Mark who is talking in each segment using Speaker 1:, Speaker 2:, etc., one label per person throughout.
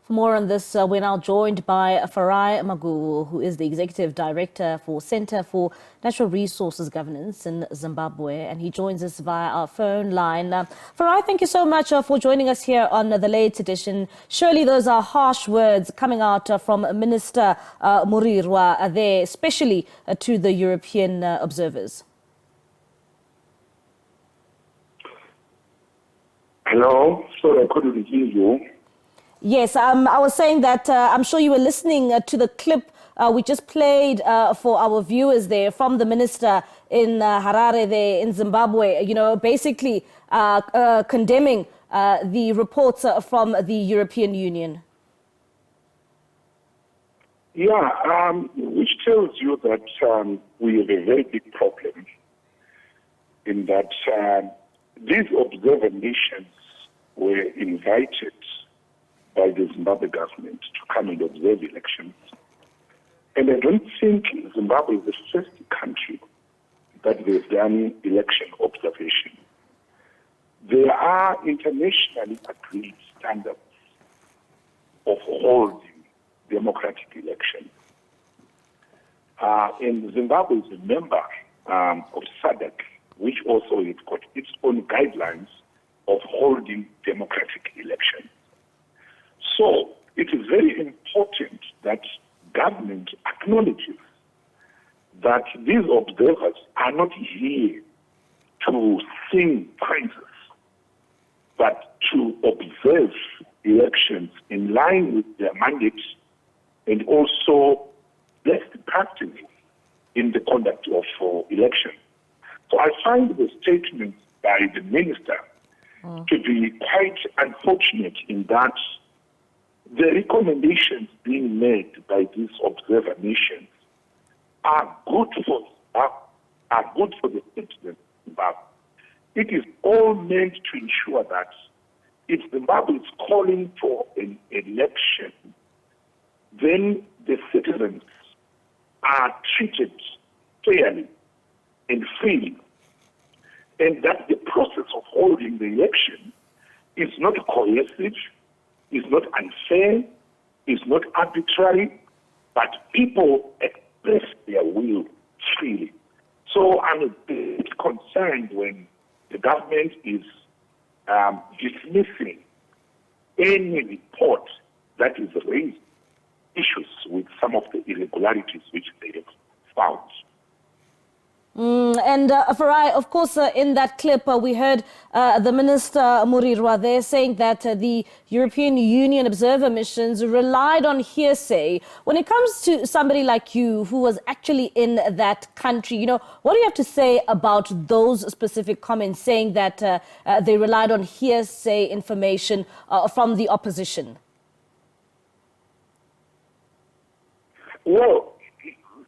Speaker 1: For more on this, we're now joined by Farai Maguwu, who is the Executive Director for Center for Natural Resources Governance in Zimbabwe, and he joins us via our phone line. Farai, thank you so much for joining us here on the late edition. Surely those are harsh words coming out from Minister Murirwa there, especially to the European observers.
Speaker 2: Hello, sorry I couldn't hear you.
Speaker 1: Yes, I was saying that I'm sure you were listening to the clip we just played for our viewers there from the minister in Harare there in Zimbabwe, you know, basically condemning the reports from the European Union.
Speaker 2: Yeah, which tells you that we have a very big problem in that these observer nations were invited by the Zimbabwe government to come and observe elections. And I don't think Zimbabwe is the first country that has done election observation. There are internationally agreed standards of holding democratic elections. And Zimbabwe is a member of SADC, which also has got its own guidelines of holding democratic elections. So it is very important that government acknowledges that these observers are not here to sing praises, but to observe elections in line with their mandates and also best practices in the conduct of elections. So I find the statement by the minister to be quite unfortunate in that the recommendations being made by these observer nations are good for the citizens of Zimbabwe. It is all meant to ensure that if Zimbabwe is calling for an election, then the citizens are treated fairly and freely, and that the process of holding the election is not coercive, is not unfair, is not arbitrary, but people express their will freely. So I'm a bit concerned when the government is dismissing any report that is raised issues with some of the irregularities which they have found.
Speaker 1: And Farai, of course, in that clip, we heard the Minister Murirwa there saying that the European Union observer missions relied on hearsay. When it comes to somebody like you who was actually in that country, you know, what do you have to say about those specific comments saying that they relied on hearsay information from the opposition?
Speaker 2: Well,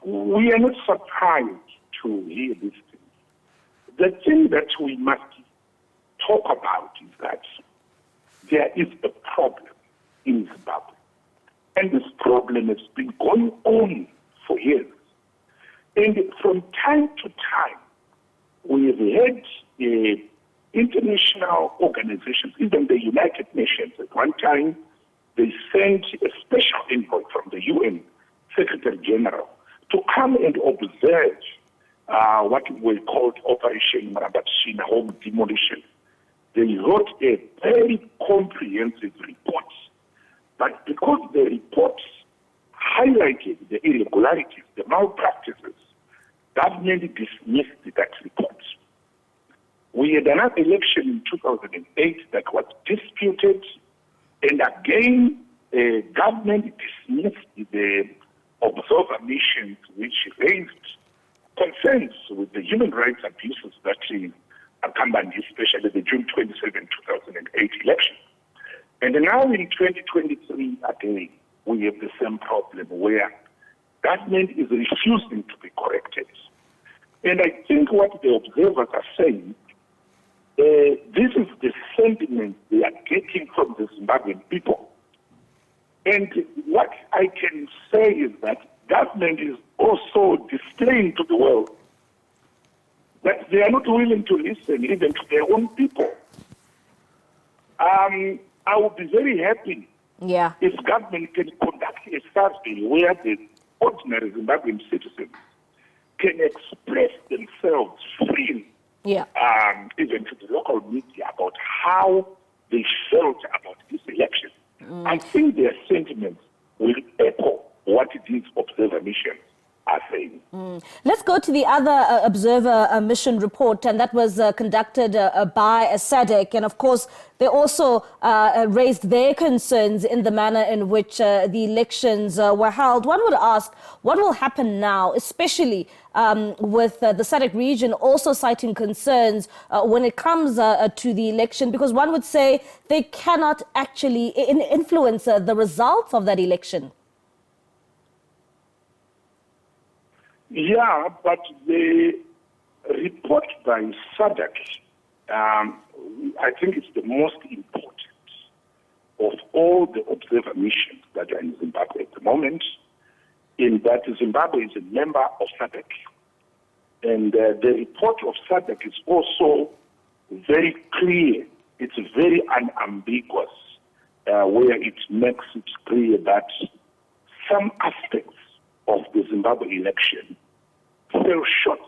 Speaker 2: we are not surprised to hear these things. The thing that we must talk about is that there is a problem in Zimbabwe. And this problem has been going on for years. And from time to time, we have had international organizations, even the United Nations. At one time, they sent a special envoy from the UN Secretary General to come and observe what we called Operation Marabatshina, home demolition. They wrote a very comprehensive report, but because the report highlighted the irregularities, the malpractices, government dismissed that report. We had another election in 2008 that was disputed, and again, the government dismissed the observer missions which raised concerns with the human rights abuses that accompanied especially the June 27, 2008 election. And now in 2023, again, we have the same problem where government is refusing to be corrected. And I think what the observers are saying, this is the sentiment they are getting from the Zimbabwean people. And what I can say is that government is also displaying to the world that they are not willing to listen even to their own people. I would be very happy
Speaker 1: Yeah.
Speaker 2: If government can conduct a survey where the ordinary Zimbabwean citizens can express themselves freely,
Speaker 1: Yeah.
Speaker 2: even to the local media, about how they felt about this election, I think their sentiments will echo what these observer missions are saying.
Speaker 1: Let's go to the other observer mission report, and that was conducted by SADC. And of course, they also raised their concerns in the manner in which the elections were held. One would ask, what will happen now, especially with the SADC region also citing concerns when it comes to the election, because one would say they cannot actually influence the results of that election.
Speaker 2: Yeah, but the report by SADC, I think it's the most important of all the observer missions that are in Zimbabwe at the moment, in that Zimbabwe is a member of SADC. And the report of SADC is also very clear. It's very unambiguous, where it makes it clear that some aspects of the Zimbabwe election fell short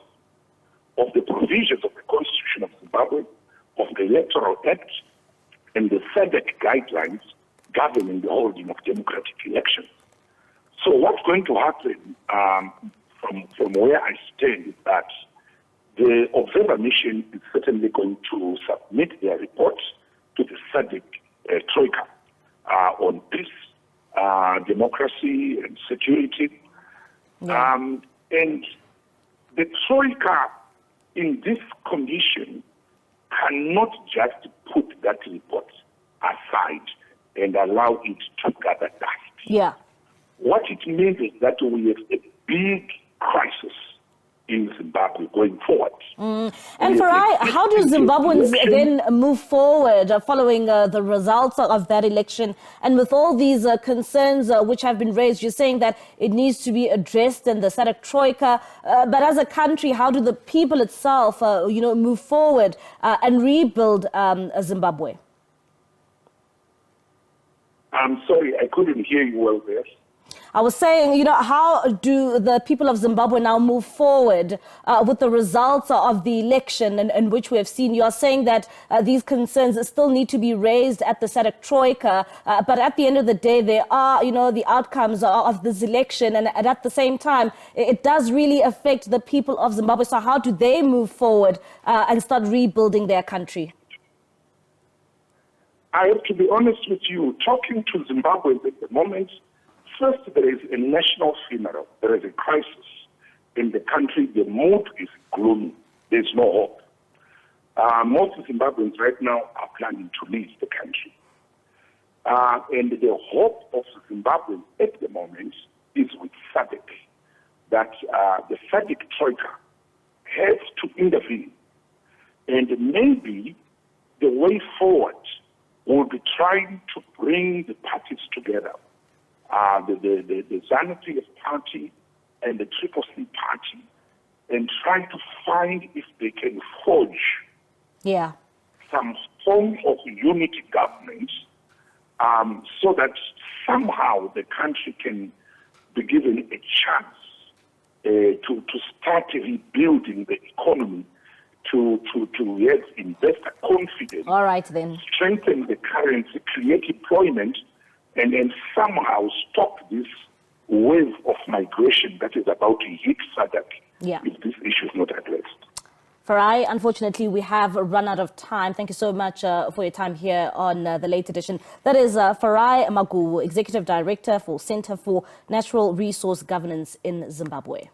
Speaker 2: of the provisions of the Constitution of Zimbabwe, of the Electoral Act, and the SADC guidelines governing the holding of democratic elections. So what's going to happen from where I stand is that the observer mission is certainly going to submit their report to the SADC Troika on peace, democracy, and security.
Speaker 1: Yeah.
Speaker 2: And the Troika, in this condition, cannot just put that report aside and allow it to gather dust.
Speaker 1: Yeah.
Speaker 2: What it means is that we have a big crisis in Zimbabwe going forward.
Speaker 1: And Farai, how do Zimbabweans then move forward following the results of that election? And with all these concerns which have been raised, you're saying that it needs to be addressed in the SADC Troika. But as a country, how do the people itself, move forward and rebuild Zimbabwe?
Speaker 2: I'm sorry, I couldn't hear you well there.
Speaker 1: I was saying, how do the people of Zimbabwe now move forward with the results of the election in which we have seen? You are saying that these concerns still need to be raised at the SADC Troika, but at the end of the day, there are, the outcomes of this election, and at the same time, it does really affect the people of Zimbabwe. So how do they move forward and start rebuilding their country?
Speaker 2: I have to be honest with you, talking to Zimbabweans at the moment, first, there is a national funeral. There is a crisis in the country. The mood is gloomy. There's no hope. Most Zimbabweans right now are planning to leave the country. And the hope of Zimbabweans at the moment is with SADC, that the SADC Troika has to intervene. And maybe the way forward will be trying to bring the parties together. The ZANU-PF party and the Triple C party, and try to find if they can forge some form of unity government, so that somehow the country can be given a chance to start rebuilding the economy, to have investor confidence.
Speaker 1: All right, then.
Speaker 2: Strengthen the currency, create employment, and then somehow stop this wave of migration that is about to hit SADC if this issue is not addressed.
Speaker 1: Farai, unfortunately, we have run out of time. Thank you so much for your time here on the Late Edition. That is Farai Maguwu, Executive Director for Center for Natural Resource Governance in Zimbabwe.